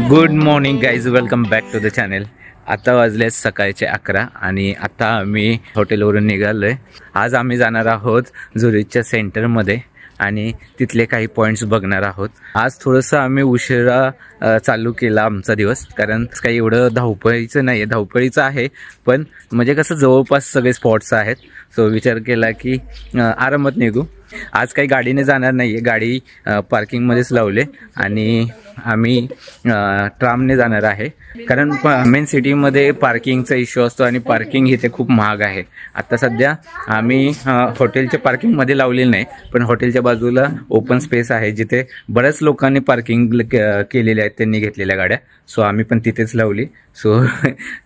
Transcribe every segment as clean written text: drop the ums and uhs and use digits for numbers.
Good morning guys, welcome back to the channel. आता वाजले सकाळचे 11 आणि आता आम्ही हॉटेलवरून निघालो आहे. आज आम्ही जाणार आहोत झुरिचच्या सेंटरमध्ये आणि तिथले काही पॉईंट्स बघणार आहोत. आज थोडंसं आम्ही उशिरा चालू केला आमचा दिवस, कारण काही एवढं धावपळीचं नाही आहे. धावपळीचं आहे पण म्हणजे कसं जवळपास सगळे स्पॉट्स आहेत. सो विचार केला की आरामात निघू. आज काही गाडीने जाणार नाही आहे, गाडी पार्किंगमध्येच लावले आणि आम्ही ट्रामने जाणार आहे. कारण मेन सिटीमध्ये पार्किंगचा इश्यू असतो आणि पार्किंग इथे खूप महाग आहे. आता सध्या आम्ही हॉटेलच्या पार्किंगमध्ये लावलेलं नाही, पण हॉटेलच्या बाजूला ओपन स्पेस आहे जिथे बऱ्याच लोकांनी पार्किंग केलेले आहेत, त्यांनी घेतलेल्या गाड्या. सो आम्ही पण तिथेच लावली. सो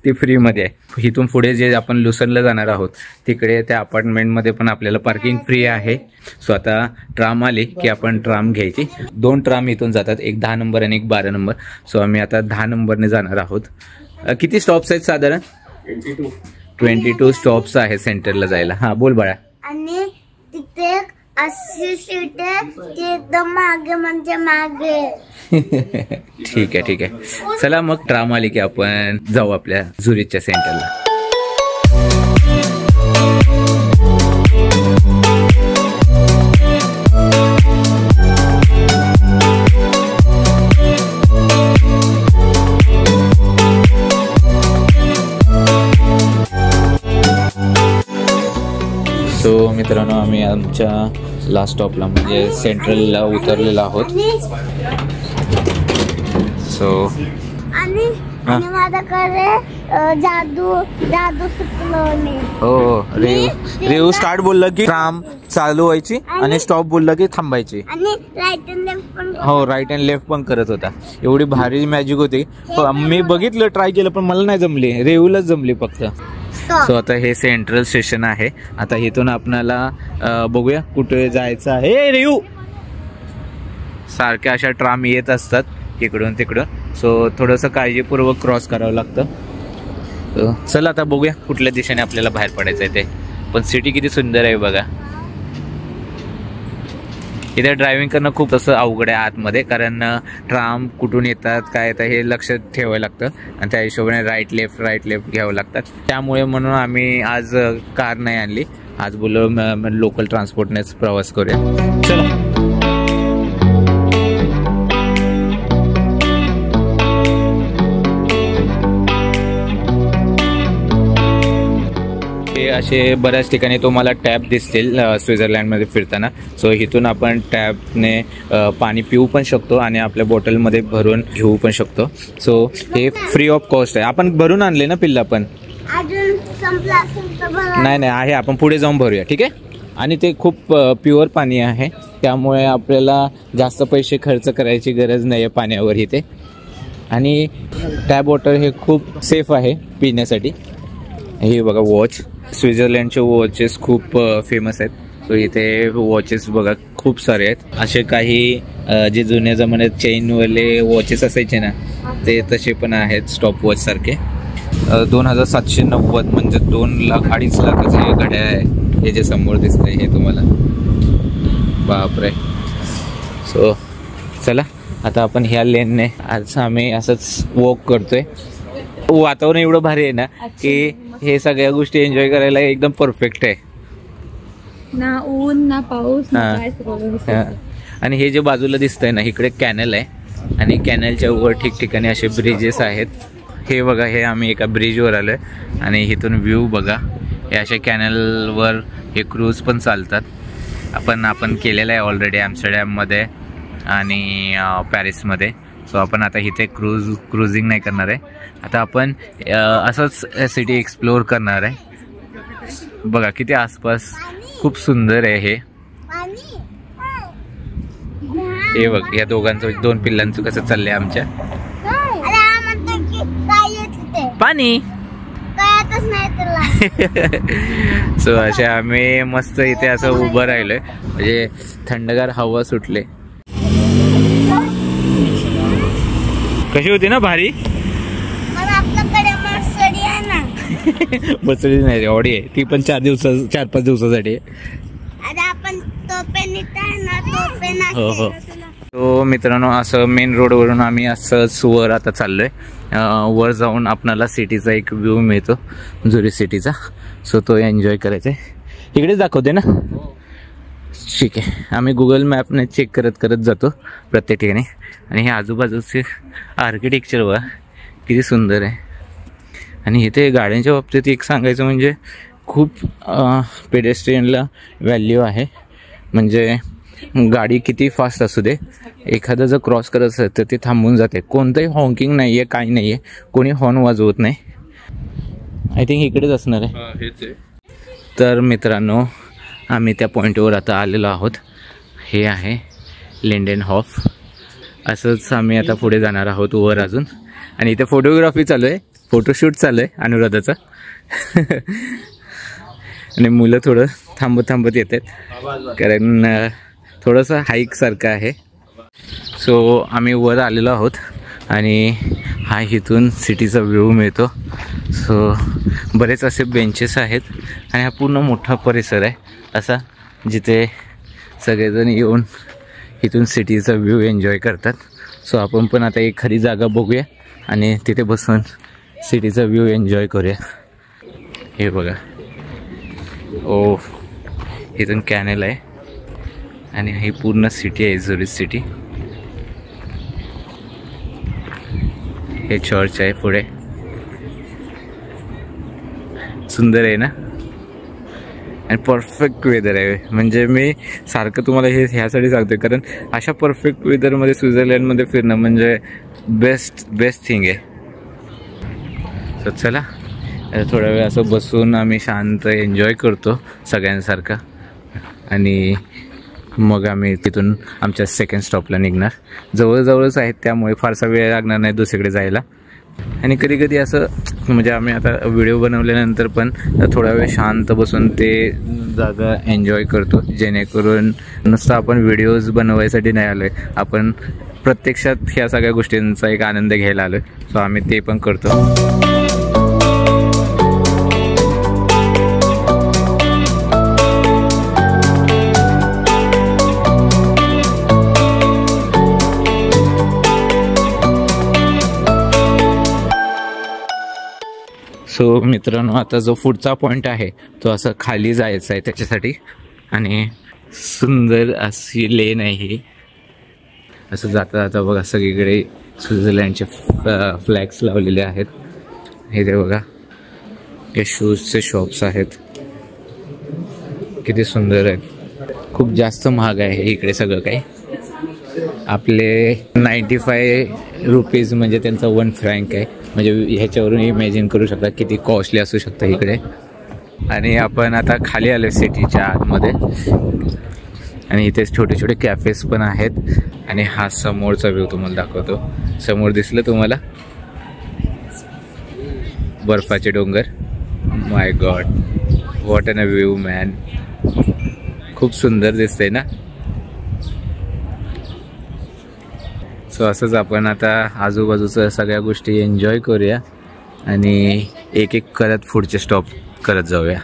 ती फ्रीमध्ये आहे. इथून पुढे जे आपण लुसरला जाणार आहोत तिकडे त्या अपार्टमेंटमध्ये पण आपल्याला पार्किंग फ्री आहे. सो आता ट्राम आली की आपण ट्राम घ्यायची. 2 ट्राम इथून जातात, एक 10 नंबर आणि एक 12 नंबर. सो आम्ही आता 10 नंबरने जाणार आहोत. किती स्टॉप्स आहेत साधारण? 22 स्टॉप्स आहेत सेंटरला जायला. हां बोल बाळा. आणि तिथे अशी सीट आहे ती एकदम मागे म्हणजे मागे. ठीक आहे. चला मग ट्राम आली की आपण जाऊ आपल्या झुरिचच्या सेंटरला. सो मित्रांनो, आम्ही आमच्या लास्ट स्टॉपला म्हणजे सेंट्रलला उतरलेलो आहोत. सो आणि माझ्याकडे जादू शिकलो मी. हो, रेऊ स्टार्ट बोललं की ट्राम चालू व्हायची आणि स्टॉप बोललं की थांबायची. आणि राईट अँड लेफ्ट पण. हो, राईट अँड लेफ्ट पण करत होता. एवढी भारी मॅजिक होती. मी बघितलं, ट्राय केलं, पण मला नाही जमली. रेऊलाच जमली फक्त. सो आता हे सेंट्रल स्टेशन आहे. आता इथून आपल्याला बघूया कुठे जायचं आहे. रेऊ सारख्या अशा ट्राम येत असतात इकडून तिकडून. सो थोडंसं काळजीपूर्वक क्रॉस करावं लागतं. चला आता बघूया कुठल्या दिशेने आपल्याला बाहेर पडायचं आहे ते. पण सिटी किती सुंदर आहे बघा. इथे ड्रायव्हिंग करणं खूप असं अवघड आहे आतमध्ये, कारण ट्राम कुठून येतात काय येतात हे लक्षात ठेवावं लागतं आणि त्या हिशोबाने राईट लेफ्ट घ्यावं लागतात. त्यामुळे म्हणून आम्ही आज कार नाही आणली. आज बोललो लोकल ट्रान्सपोर्टनेच प्रवास करूया. चला. असे बऱ्याच ठिकाणी तुम्हाला टॅप दिसतील स्वित्झर्लंडमध्ये फिरताना. सो इथून आपण टॅपने पाणी पिऊ पण शकतो आणि आपल्या बॉटलमध्ये भरून घेऊ पण शकतो. सो हे फ्री ऑफ कॉस्ट आहे. आपण भरून आणले ना पिल्ला पण? नाही आहे, आपण पुढे जाऊन भरूया. ठीक आहे. आणि ते खूप प्युअर पाणी आहे, त्यामुळे आपल्याला जास्त पैसे खर्च करायची गरज नाही आहे पाण्यावर इथे. आणि टॅप वॉटर हे खूप सेफ आहे पिण्यासाठी. हे बघा वॉच. स्वित्झर्लंडचे वॉचेस खूप फेमस आहेत. सो इथे वॉचेस बघा खूप सारे आहेत. असे काही जे जुन्या जमान्यात चेनवाले वॉचेस असायचे ना, ते तसे पण आहेत स्टॉप वॉच सारखे. 2790 म्हणजे 2,00,000-2.5 लाखाचे घड्याळ आहे. हे जे समोर दिसतंय हे तुम्हाला. बापरे. सो चला आता आपण ह्या लेनने आज आम्ही असंच वॉक करतोय. वातावरण एवढं भारी आहे ना की हे सगळ्या गोष्टी एन्जॉय करायला एकदम परफेक्ट आहे. ना ऊन ना पाऊस. आणि हे जे बाजूला दिसतंय ना, इकडे कॅनल आहे आणि कॅनलच्या वर ठिकठिकाणी असे ब्रिजेस आहेत. हे बघा, हे आम्ही एका ब्रिजवर आलोय आणि इथून व्ह्यू बघा. हे अशा कॅनलवर हे क्रूज पण चालतात. आपण केलेलं आहे ऑलरेडी ॲम्स्टरडॅममध्ये आणि पॅरिसमध्ये. सो आपण आता इथे क्रुझिंग नाही करणार आहे. आता आपण असंच सिटी एक्सप्लोअर करणार आहे. बघा किती आसपास खूप सुंदर आहे हे बघ. या दोघांचं 2 पिल्लांचं कसं चाललंय आमच्या. पाणी सो असे आम्ही मस्त इथे असं उभं राहिलोय, म्हणजे थंडगार हवा सुटले. कशी होती ना भारी. बसली नाही, ऑडी आहे ती पण 4-5 दिवसासाठी. आपण तो पेन इथे आहे ना, तो पेन हो तो मित्रांनो असं मेन रोडवरून आम्ही असंच वर आता चाललोय. वर जाऊन आपणाला सिटीचा एक व्ह्यू मिळतो, झुरिच सिटीचा. सो तो एन्जॉय करायचा आहे. इकडेच दाखवते ना? ठीक आहे. आम्ही गुगल मॅपने चेक करत करत जातो प्रत्येक ठिकाणी. आणि हे आजूबाजूचे आर्किटेक्चर बघा किती सुंदर आहे. आणि इथे गाड्यांच्या बाबतीत एक सांगायचं म्हणजे खूप पेडेस्ट्रियनला व्हॅल्यू आहे. म्हणजे गाडी किती फास्ट असू दे, एखादं जर क्रॉस करत असेल तर ते थांबून जाते. कोणतंही हॉकिंग नाही आहे, काही नाही आहे, कोणी हॉर्न वाजवत नाही. आय थिंक इकडेच असणार आहे. तर मित्रांनो आम्ही त्या पॉईंटवर आता आलेलो आहोत. हे आहे लिंडेनहॉफ. असंच आम्ही आता पुढे जाणार आहोत वर अजून. आणि इथे फोटोग्राफी चालू आहे, फोटोशूट चालू आहे अनुराधाचा. आणि मुलं थोडं थांबत थांबत येत आहेत कारण थोडंसं हाईकसारखं आहे. सो आम्ही वर आलेलो आहोत आणि हा इथून सिटीचा व्ह्यू मिळतो. सो बरेच असे बेंचेस आहेत आणि हा पूर्ण मोठा परिसर आहे असा, जिथे सगळेजण येऊन इथून सिटीचा व्ह्यू एन्जॉय करतात. सो आपण पण आता एक खरी जागा बघूया आणि तिथे बसून सिटीचा व्ह्यू एन्जॉय करूया. हे बघा, ओ इथून कॅनल आहे आणि ही पूर्ण सिटी आहे झुरिच सिटी. हे चर्च आहे पुढे. सुंदर आहे ना? आणि परफेक्ट वेदर आहे. म्हणजे मी सारखं तुम्हाला हे ह्यासाठी सांगतोय कारण अशा परफेक्ट वेदरमध्ये स्वित्झर्लंडमध्ये फिरणं म्हणजे बेस्ट थिंग आहे. तर चला थोडा वेळ असं बसून आम्ही शांत एन्जॉय करतो सगळ्यांसारखा. आणि मग आम्ही तिथून आमच्या सेकंड स्टॉपला निघणार. जवळजवळच आहेत त्यामुळे फारसा वेळ लागणार नाही दुसरीकडे जायला. आणि कधी कधी असं म्हणजे आम्ही आता व्हिडिओ बनवल्यानंतर पण थोडा वेळ शांत बसून ते जागा एन्जॉय करतो, जेणेकरून नुसतं आपण व्हिडिओज बनवायसाठी नाही आलो आहे, आपण प्रत्यक्षात ह्या सगळ्या गोष्टींचा एक आनंद घ्यायला आलो आहे. सो आम्ही ते पण करतो. सो मित्रांनो आता जो पुढचा पॉईंट आहे तो असं खाली जायचा आहे त्याच्यासाठी. आणि सुंदर अशी लेन आहे ही. असं जाता जाता बघा सगळीकडे स्वित्झर्लंडचे फ्लॅग्स लावलेले आहेत. हे ते बघा, हे शूजचे शॉप्स आहेत, किती सुंदर आहेत. खूप जास्त महाग आहे इकडे सगळं काही. आपले 95 रुपीज म्हणजे त्यांचा 1 फ्रँक आहे. म्हणजे ह्याच्यावरून इमॅजिन करू शकता किती कॉस्टली असू शकतं इकडे. आणि आपण आता खाली आलो सिटीच्या आतमध्ये. आणि इथे छोटे छोटे कॅफेस पण आहेत. आणि हा समोरचा व्ह्यू तुम्हाला दाखवतो. समोर दिसलं तुम्हाला बर्फाचे डोंगर. My God, what an a view man. खूप सुंदर दिसतंय ना? सो असंच आपण आता आजूबाजूचं सगळ्या गोष्टी एन्जॉय करूया आणि एक एक करत पुढचे स्टॉप करत जाऊया.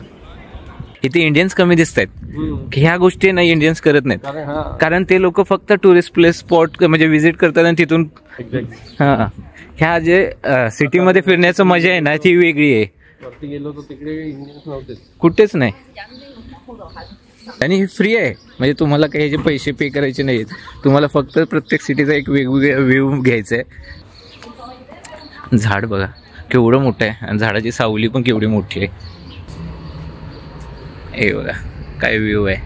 इथे इंडियन्स कमी दिसत आहेत. ह्या गोष्टी नाही इंडियन्स करत नाहीत कारण ते लोक फक्त टुरिस्ट प्लेस स्पॉट म्हणजे व्हिजिट करतात आणि तिथून हां ह्या जे सिटीमध्ये फिरण्याचं मजा आहे ना ती वेगळी आहे. कुठेच नाही. आणि हे फ्री आहे म्हणजे तुम्हाला काही ह्याचे पैसे पे करायचे नाहीत. तुम्हाला फक्त प्रत्येक सिटीचा एक वेगवेगळा व्ह्यू घ्यायचा आहे. झाड बघा केवढं मोठं आहे आणि झाडाची सावली पण केवढी मोठी आहे. हे बघा काय व्ह्यू आहे.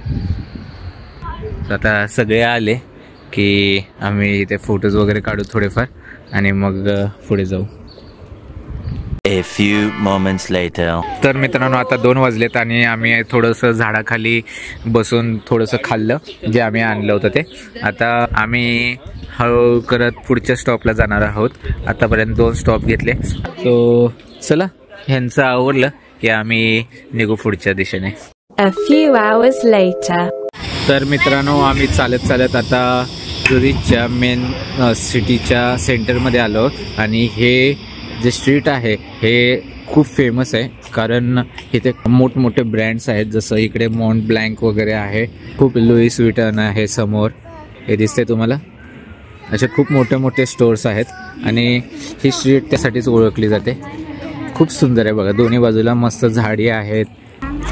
आता सगळे आले की आम्ही इथे फोटोज वगैरे काढू थोडेफार आणि मग पुढे जाऊ. A few moments later. तर मित्रांनो आता 2 वाजलेत आणि आम्ही थोडंसं झाडाखाली बसून थोडंसं खाल्लं जे आम्ही आणलं होतं ते. आता आम्ही हळू करत पुढच्या स्टॉपला जाणार आहोत. आतापर्यंत 2 स्टॉप घेतले. सो चला ह्यांचं आवडलं की आम्ही निघू पुढच्या दिशेने. A few hours later. तर मित्रांनो आम्ही चालत चालत आता झुरिचच्या मेन सिटीच्या सेंटरमध्ये आलो. आणि हे जे स्ट्रीट आहे हे खूप फेमस आहे कारण इथे मोठमोठे ब्रँड्स आहेत. जसं इकडे मॉन्ट ब्लँक वगैरे आहे. खूप लुईस विटन आहे समोर. हे दिसतंय तुम्हाला. असे खूप मोठे मोठे स्टोअर्स आहेत आणि ही स्ट्रीट त्यासाठीच ओळखली जाते. खूप सुंदर आहे बघा, दोन्ही बाजूला मस्त झाडी आहेत.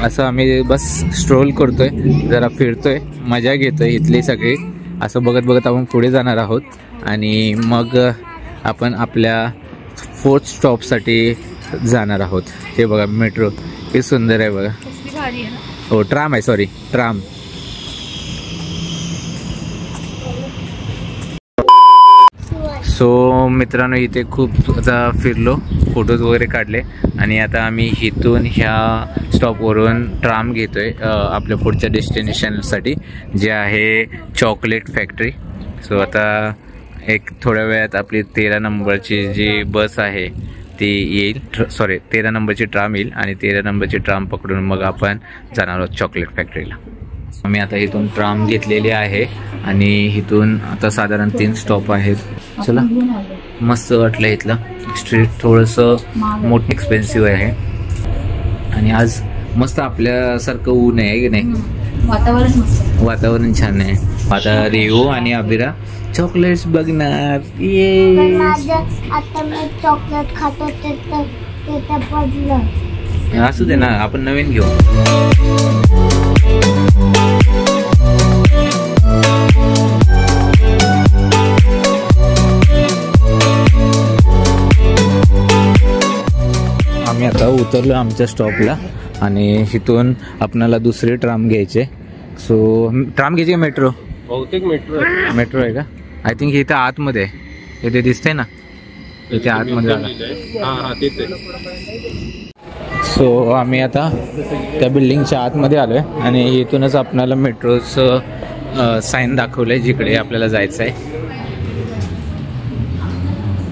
असं आम्ही बस स्ट्रोल करतोय, जरा फिरतोय, मजा घेतोय इथली सगळी. असं बघत बघत आपण पुढे जाणार आहोत आणि मग आपण आपल्या 4th स्टॉपसाठी जाणार आहोत. हे बघा मेट्रो किती सुंदर आहे बघा. हो ट्राम आहे, सॉरी ट्राम. सो मित्रांनो इथे खूप आता फिरलो, फोटोज वगैरे काढले आणि आता आम्ही इथून ह्या स्टॉपवरून ट्राम घेतोय आपल्या पुढच्या डेस्टिनेशनसाठी, जे आहे चॉकलेट फॅक्टरी. सो आता एक थोड्या वेळात आपली 13 नंबरची जी बस आहे ती येईल, सॉरी 13 नंबरची ट्राम येईल आणि 13 नंबरची ट्राम पकडून मग आपण जाणार आहोत चॉकलेट फॅक्टरीला. आम्ही आता इथून ट्राम घेतलेली आहे आणि इथून आता साधारण 3 स्टॉप आहेत. चला, मस्त वाटलं इथलं स्ट्रीट, थोडंसं मोठं एक्सपेन्सिव्ह आहे आणि आज मस्त आपल्यासारखं ऊन आहे की नाही, वातावरण छान आहे. आता रेवो आणि अबिरा चॉकलेट्स बघणार. आता मी चॉकलेट खातो ते पडलं. असू दे ना, आपण नवीन घेऊ. आम्ही आता उतरलो आमच्या स्टॉपला आणि इथून आपल्याला दुसरी ट्राम घ्यायचे. सो ट्राम घ्यायची मेट्रो, बहुतेक मेट्रो आहे का? आय थिंक इथं आतमध्ये आहे, इथे दिसते ना, इथे आतमध्ये आला. सो आम्ही आता त्या बिल्डिंगच्या आतमध्ये आलो आहे आणि इथूनच आपल्याला मेट्रोचं साईन दाखवलं आहे जिकडे आपल्याला जायचं आहे.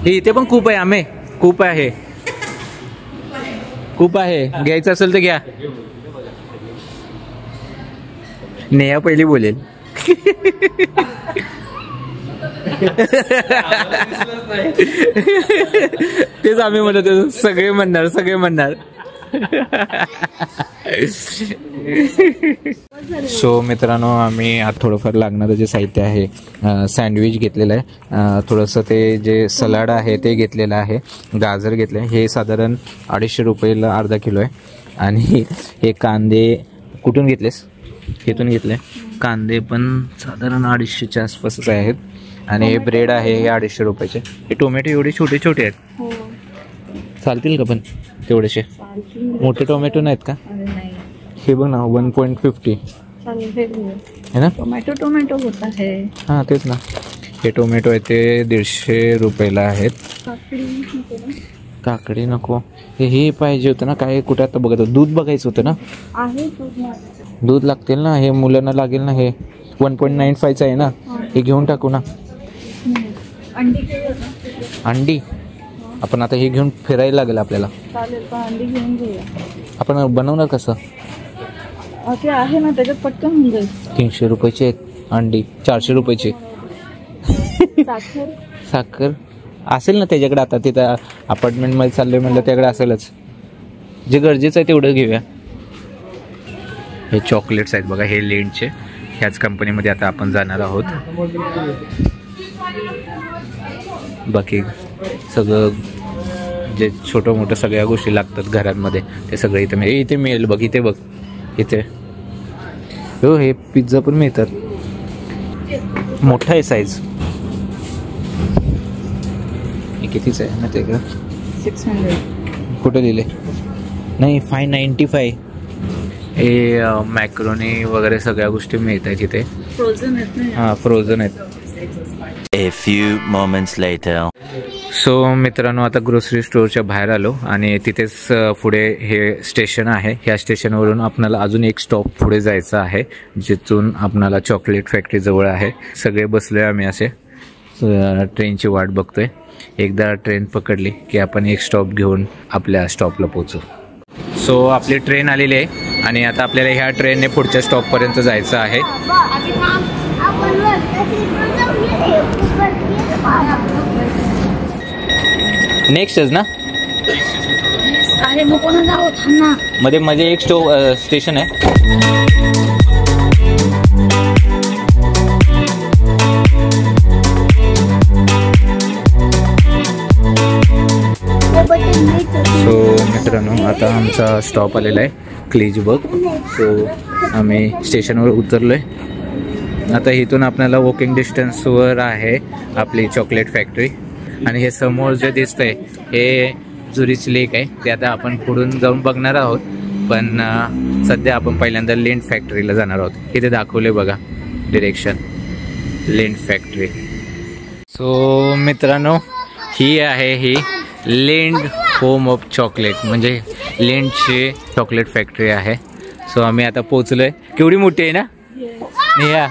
हे इथे पण खूप आहे, आम्ही खूप आहे, खूप आहे. घ्यायचं असेल तर घ्या. नेहा पहिली बोलेल. तेच आम्ही म्हणत होतो, सगळे म्हणणार. सो मित्रांनो, आम्ही आता थोडंफार लागणारं जे साहित्य आहे, सँडविच घेतलेलं आहे, थोडंसं ते जे सलाड आहे ते घेतलेलं आहे, गाजर घेतलं आहे, हे साधारण 250 रुपयाला अर्धा किलो आहे. आणि हे कांदे कुठून घेतलेस? इथून घेतले. कांदे पण साधारण 250च्या आसपासच आहेत. आणि हे ब्रेड आहे, हे 250 रुपयाचे. हे टोमॅटो एवढे छोटे छोटे आहेत, चालतील का? पण तेवढेसे मोठे टोमॅटो नाहीत का? हे बघ ना, 1.50 है ना. टोमॅटो होता है. हां तेच ना. हे टोमॅटो आहे ते 150 रुपयाला आहेत. काकडी नको. हे पाहिजे होतं ना, काय कुठे आता बघत, दूध बघायचं होतं ना. दूध लागतील ना, हे मुलांना लागेल ना. हे 1.95चं आहे ना, हे घेऊन टाकू ना. अंडी आपण आता हे घेऊन फिरायला लागेल आपल्याला. आपण बनवणार कसं? ते आहे ना, त्याच्यात पटकन होऊन जाईल. 300 रुपयाचे आहेत अंडी, 400 रुपयाचे. साखर असेल ना त्याच्याकडे. आता तिथं अपार्टमेंटमध्ये चाललोय म्हणलं, त्याकडे असेलच. जे गरजेचं आहे तेवढं घेऊया. हे चॉकलेट्स आहेत बघा, हे लेंडचे. ह्याच कंपनीमध्ये आता आपण जाणार आहोत. बाकी सगळं जे छोटं मोठं सगळ्या गोष्टी लागतात घरांमध्ये ते सगळं इथे मिळेल बघ. इथे बघ, इथे हो, हे पिझ्झा पण मिळतात. मोठा आहे साईज. हे कितीच आहे ना ते का? 600. कुठे दिले? नाही, 595. हे मॅक्रोनी वगैरे सगळ्या गोष्टी मिळतात इथे. फ्रोझन आहेत ना? हां, फ्रोझन आहेत. A few moments later. So मित्रांनो, आता ग्रोसरी स्टोअरच्या बाहेर आलो आणि तिथेच पुढे हे स्टेशन आहे. ह्या स्टेशनवरून आपल्याला अजून एक स्टॉप पुढे जायचं आहे, जिथून आपल्याला चॉकलेट फॅक्टरी जवळ आहे. सगळे बसलोय आम्ही असे, ट्रेनची वाट बघतोय. एकदा ट्रेन पकडली की आपण एक स्टॉप घेऊन आपल्या स्टॉपला पोहोचू. सो आपली ट्रेन आलेली आहे आणि आता आपल्याला ह्या ट्रेनने पुढच्या स्टॉपपर्यंत जायचं आहे. नेक्स्टच ना आहे, मग कोणा जाऊ थांब ना. मध्ये एक स्टेशन आहे. आता आमचा स्टॉप आलेला आहे क्लीजबर्ग. सो आम्ही स्टेशनवर उतरलो आहे. आता इथून आपल्याला वॉकिंग डिस्टन्सवर आहे आपली चॉकलेट फॅक्टरी. आणि हे समोर जे दिसतंय हे झुरिच लेक आहे. ते आता आपण पुढून जाऊन बघणार आहोत. पण सध्या आपण पहिल्यांदा लिंड फॅक्टरीला जाणार आहोत. इथे दाखवले बघा डिरेक्शन, लिंड फॅक्टरी. सो मित्रांनो, ही आहे ही लिंड होम ऑफ चॉकलेट, म्हणजे लिंडची चॉकलेट फॅक्टरी आहे. सो आम्ही आता पोहोचलोय. केवढी मोठी आहे ना नेहा.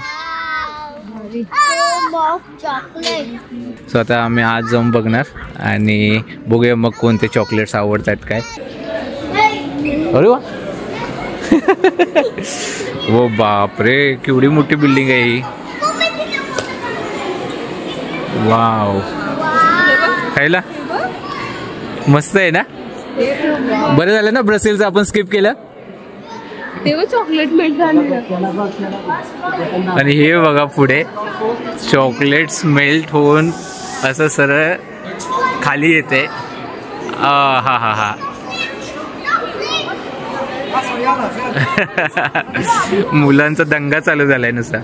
सो आता आम्ही आज जाऊन बघणार आणि बघूया मग कोणते चॉकलेट्स आवडतात काय. अरे वा वो बापरे, केवढी मोठी बिल्डिंग आहे ही. वाव, खायला मस्त आहे ना. बरं झालं ना ब्रसेलचं आपण स्किप केलं. चॉकलेट मेल्ट झालं. आणि हे बघा पुढे चॉकलेट्स मेल्ट होऊन असं सरळ खाली येते. हा हा हा मुलांचा दंगा चालू झालाय नुसता.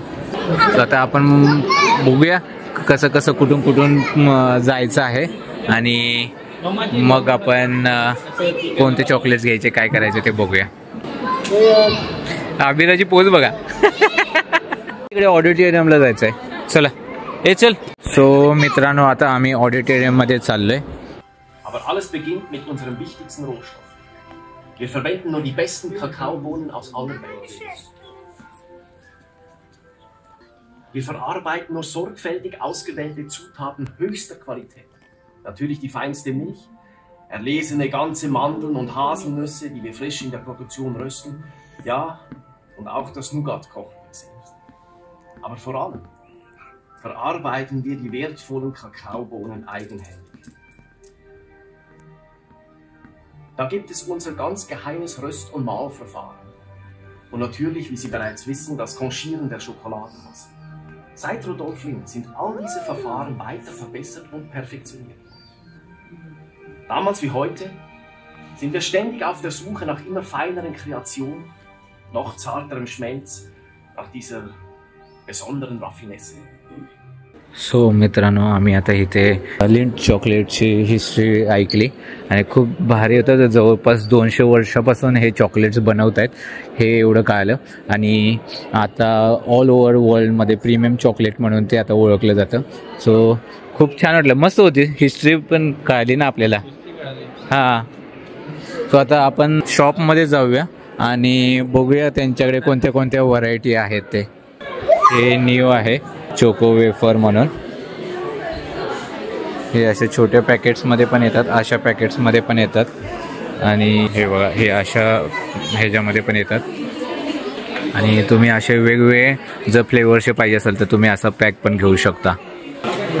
आता आपण बघूया कसं कसं कुठून कुठून जायचं आहे आणि मग आपण कोणते चॉकलेट्स घ्यायचे काय करायचे ते बघूया. अभिराची पोज बघा. इकडे ऑडिटोरियमला जायचंय. चला हे चल. सो मित्रांनो, आता आम्ही ऑडिटोरियम मध्ये चाललोय. Aber alles beginnt mit unserem wichtigsten Rohstoff. Wir verwenden nur die besten Kakaobohnen aus aller Welt. Wir verarbeiten nur sorgfältig ausgewählte Zutaten höchster Qualität. Natürlich die feinste Milch, erlesene ganze Mandeln und Haselnüsse, die wir frisch in der Produktion rösten. Ja, und auch das Nougat-Kochen selbst. Aber vor allem verarbeiten wir die wertvollen Kakaobohnen eigenhändig. Da gibt es unser ganz geheimes Röst- und Mahlverfahren. Und natürlich, wie Sie bereits wissen, das Conchieren der Schokoladenmasse. Seit Rudolf Lind sind all diese Verfahren weiter verbessert und perfektioniert. Damals wie heute sind wir ständig auf der Suche nach immer feineren Kreationen, noch zarterem Schmelz, nach dieser besonderen Raffinesse. So मित्रांनो, आम्ही आता इथे लिंड चॉकलेटची history ऐकली आणि खूप भारी होतं. जवळपास 200 वर्षापासून हे चॉकलेट्स बनवत आहेत हे एवढं कळलं. आणि आता ऑल ओव्हर वर्ल्डमध्ये प्रीमियम चॉकलेट म्हणून ते आता ओळखलं जातं. सो खूप छान वाटलं, मस्त होती हिस्ट्री पण कळली ना आपल्याला. हां, सो आता आपण शॉपमध्ये जाऊया आणि बघूया त्यांच्याकडे कोणत्या कोणत्या व्हरायटी आहेत ते. हे न्यू आहे चोको वेफर म्हणून. हे असे छोट्या पॅकेट्समध्ये पण येतात, अशा पॅकेट्समध्ये पण येतात. आणि हे बघा, हे अशा ह्याच्यामध्ये पण येतात. आणि तुम्ही असे वेगवेगळे जर फ्लेवरचे पाहिजे असेल तर तुम्ही असा पॅक पण घेऊ शकता.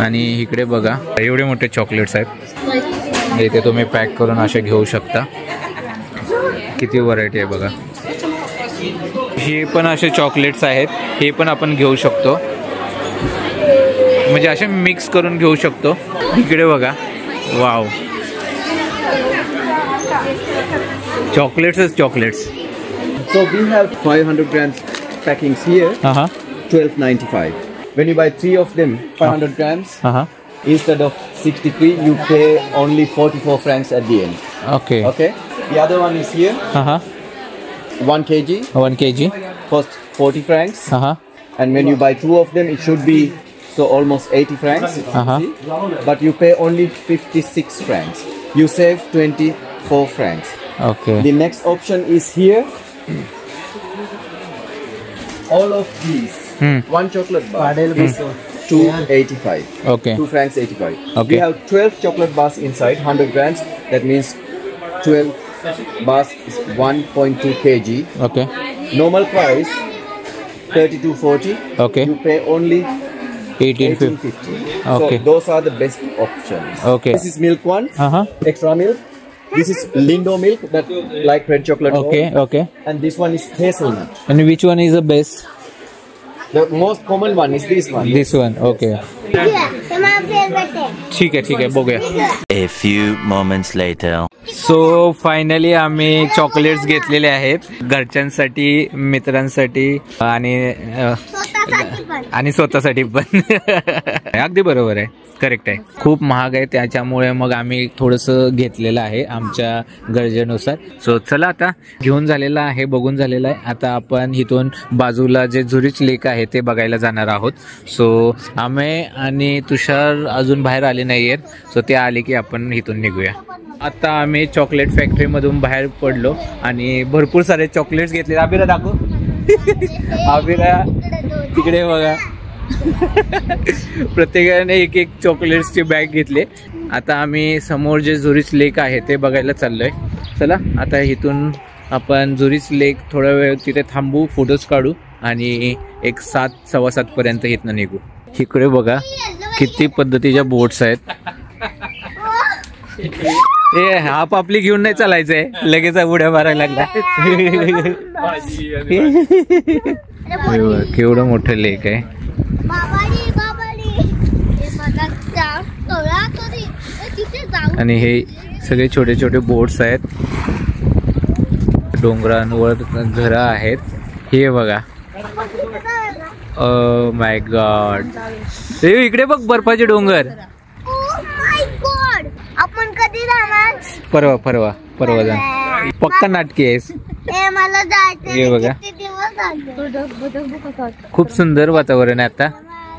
आणि इकडे बघा एवढे मोठे चॉकलेट्स आहेत, इथे तुम्ही पॅक करून असे घेऊ शकता. किती व्हरायटी आहे बघा. हे पण असे चॉकलेट्स आहेत, हे पण आपण घेऊ शकतो, म्हणजे असे मिक्स करून घेऊ शकतो. इकडे बघा, वाव, चॉकलेट्सच chocolates. So we have 500 grams packings here, $12.95. When you buy 3 of them, 500 grams, instead of 63, you pay only 44 francs at the end. Okay. Okay. The other one is here, 1 kg. 1 kg. Cost 40 francs. And when you buy 2 of them, it should be so almost 80 francs. But you pay only 56 francs. You save 24 francs. Okay. The next option is here. All of these, one chocolate bar is 2.85. Okay. 2 francs 85. Okay. We have 12 chocolate bars inside, 100 grams. That means 12 bars is 1.2 kg. Okay. Normal price 32.40. Okay. You pay only 18.50. 18.50. Okay. So those are the best options. Okay. This is milk one. Extra milk. This is Lindo milk, that like red chocolate. Okay. Roll. Okay. And this one is hazelnut. And which one is the best? The most common one is this one. This one. Okay. Yeah, my favorite. ठीक है बघूया. A few moments later. So finally आम्ही chocolates घेतलेले आहेत घरच्यांसाठी, मित्रांसाठी आणि स्वतःसाठी पण. अगदी बरोबर आहे, करेक्ट आहे. खूप महाग आहे त्याच्यामुळे मग आम्ही थोडंसं घेतलेलं आहे आमच्या गरजेनुसार. सो चला आता घेऊन झालेला आहे, बघून झालेला आहे. आता आपण इथून बाजूला जे झुरिच लेक आहे ते बघायला जाणार आहोत. सो आम्ही आणि तुषार अजून बाहेर आले नाही आहेत. सो ते आले की आपण इथून निघूया. आता आम्ही चॉकलेट फॅक्टरीमधून बाहेर पडलो आणि भरपूर सारे चॉकलेट्स घेतले. अभिरा दाखव. अभिरा तिकडे बघा. प्रत्येकाने एक एक चॉकलेट्सची बॅग घेतले. आता आम्ही समोर जे झुरिच लेक आहे ते बघायला चाललोय. चला आता इथून आपण झुरिच लेक थोडा वेळ तिथे थांबू, फोटोज काढू आणि एक 7-7:15 पर्यंत इथनं निघू. इकडे बघा किती पद्धतीच्या बोट्स आहेत. आपली घेऊन नाही चालायचंय, लगेच उड्या मारायला लागला. केवढं मोठं लेक आहे. आणि हे सगळे छोटे छोटे बोट्स आहेत. डोंगरांवर घरं आहेत. हे बघा, ओ माय गॉड. इकडे बघ बर्फाचे डोंगर. आपण कधी जाणार? परवा जा. पक्का नाटकी आहेस. मला जायचं. हे बघा खूप सुंदर वातावरण आहे आता.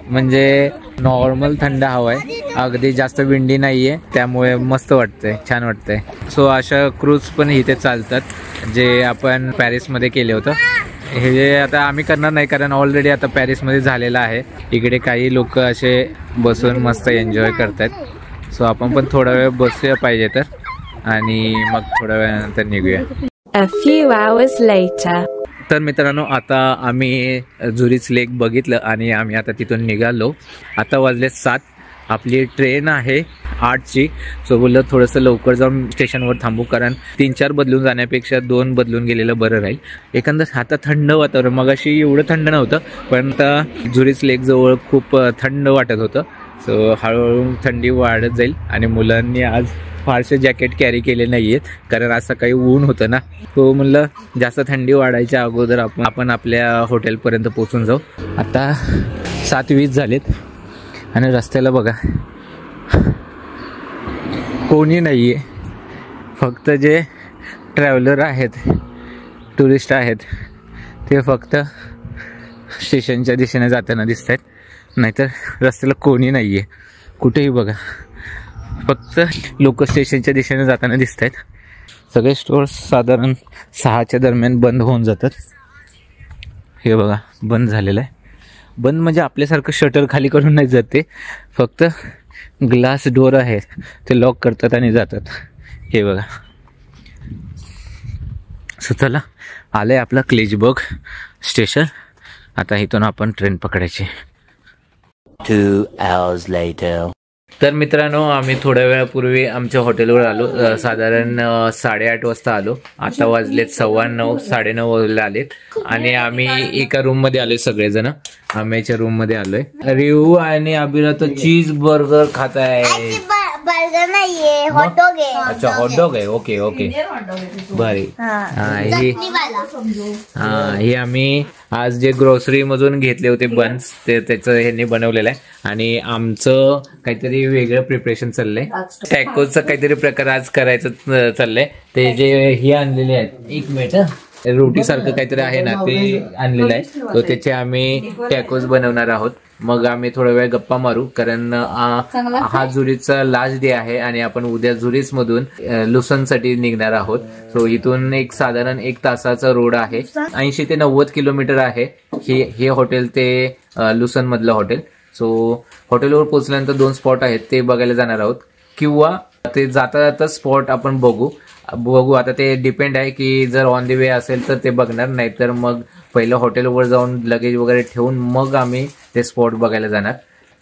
म्हणजे नॉर्मल थंड हवा आहे, अगदी जास्त विंडी नाहीये, त्यामुळे मस्त वाटतंय, छान वाटतंय. सो अशा क्रूज पण इथे चालतात जे आपण पॅरिसमध्ये केले होतं. हे आता आम्ही करणार नाही कारण ऑलरेडी आता पॅरिसमध्ये झालेलं आहे. इकडे काही लोक असे बसून मस्त एन्जॉय करतात. सो आपण पण थोडा वेळ बसूया पाहिजे तर, आणि मग थोड्या वेळानंतर निघूया. A few hours later. तर मित्रांनो आता आम्ही झुरिच लेक बघितलं आणि आम्ही आता तिथून निघालो. आता वाजले 7. आपली ट्रेन आहे 8ची. सो बोललं थोडंसं लवकर जाऊन स्टेशनवर थांबू कारण 3-4 बदलून जाण्यापेक्षा 2 बदलून गेलेलं बरं राहील. एकंदर आता थंड वातावरण, मगाशी एवढं थंड नव्हतं पण आता झुरिच लेक जवळ खूप थंड वाटत होतं. सो हळूहळू थंडी वाढत जाईल. आणि मुलांनी आज फारसे जॅकेट कॅरी केले नाही आहेत कारण आज सकाळी ऊन होतं ना. तो म्हणलं जास्त थंडी वाढायच्या अगोदर आपण आपल्या हॉटेलपर्यंत पोचून जाऊ. आता 7:20 झालेत आणि रस्त्याला बघा कोणी नाही आहे. फक्त जे ट्रॅव्हलर आहेत, टुरिस्ट आहेत ते फक्त स्टेशनच्या दिशेने जाताना दिसत आहेत, नाहीतर रस्त्याला कोणी नाही आहे कुठेही. बघा फक्त लोक स्टेशनच्या दिशेने जाताना दिसत आहेत. सगळे स्टोर्स साधारण 6च्या दरम्यान बंद होऊन जातात. हे बघा बंद झालेलं आहे. बंद म्हणजे आपल्यासारखं शटर खाली करून नाही जाते, फक्त ग्लास डोअर आहे ते लॉक करतात आणि जातात. हे बघा. सो चला आलंय आपलं क्लेजबर्ग स्टेशन. आता इथून आपण ट्रेन पकडायची. 2 hours later. तर मित्रांनो आम्ही थोड्या वेळापूर्वी आमच्या हॉटेलवर आलो. साधारण 8:30 वाजता आलो. आता वाजलेत 9:15, 9:30 वाजले आलेत. आणि आम्ही एका रूम मध्ये आलोय सगळेजण. आम्हीच्या रूम मध्ये आलोय. रिहू आणि अभिरा तर चीज बर्गर खात आहे. बर्गर नाहीये, हॉटडॉग आहे. अच्छा हॉटडॉग आहे. ओके ओके भारी. हे आम्ही आज जे ग्रोसरी मधून घेतले होते बन्स ते त्याचं ह्यांनी बनवलेलं आहे. आणि आमचं काहीतरी वेगळं प्रिपरेशन चाललंय. टॅकोचं काहीतरी प्रकार आज करायचं चाललंय. ते जे हे आणलेले आहेत, एक मिनिट, रोटी सारखं काहीतरी आहे ना ते आणलेलं आहे. तो त्याचे आम्ही टॅकोज बनवणार आहोत. मग आम्ही थोडा वेळ गप्पा मारू कारण हा झुरिचचा लास्ट डे आहे आणि आपण उद्या झुरिच मधून लुसनसाठी निघणार आहोत. सो इथून एक साधारण 1 तासाचा रोड आहे. 80 ते 90 किलोमीटर आहे हे हॉटेल ते लुसन मधलं हॉटेल. सो हॉटेलवर पोहोचल्यानंतर 2 स्पॉट आहेत ते बघायला जाणार आहोत, किंवा ते जाता जाता स्पॉट आपण बघू. आता ते डिपेंड आहे की जर ऑन द वे असेल तर ते बघणार, नाहीतर मग पहिलं हॉटेलवर जाऊन लगेज वगैरे ठेवून मग आम्ही ते स्पॉट बघायला जाणार.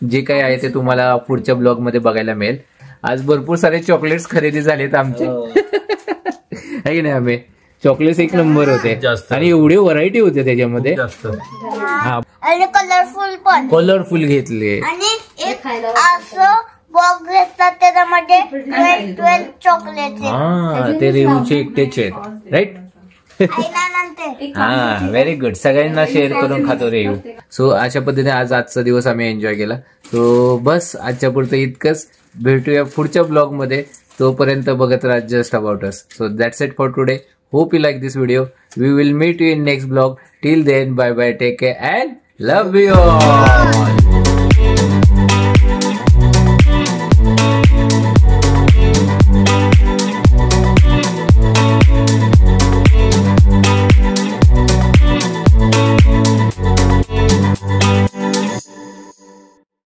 जे काही आहे ते तुम्हाला पुढच्या ब्लॉग मध्ये बघायला मिळेल. आज भरपूर सारे चॉकलेट्स खरेदी झालेत आमचे. आहे नाही, आम्ही चॉकलेट्स एक नंबर होते आणि एवढी व्हरायटी होते त्याच्यामध्ये. आणि कलरफुल पण कलरफुल घेतले. आणि एक असं बॉक्स घेतला त्याच्यामध्ये 12 चॉकलेट हा ते रेवूचे एकटेच आहेत राईट. हा व्हेरी गुड. सगळ्यांना शेअर करून खातो रेवू. सो अशा पद्धतीने आजचा दिवस आम्ही एन्जॉय केला. सो बस आजच्या पुरतं इतकंच. भेटूया पुढच्या ब्लॉग मध्ये. तोपर्यंत बघत राहा just about us. So that's it for today. Hope you like this video. We will meet you in next blog. Till then bye bye. Take care and love you all.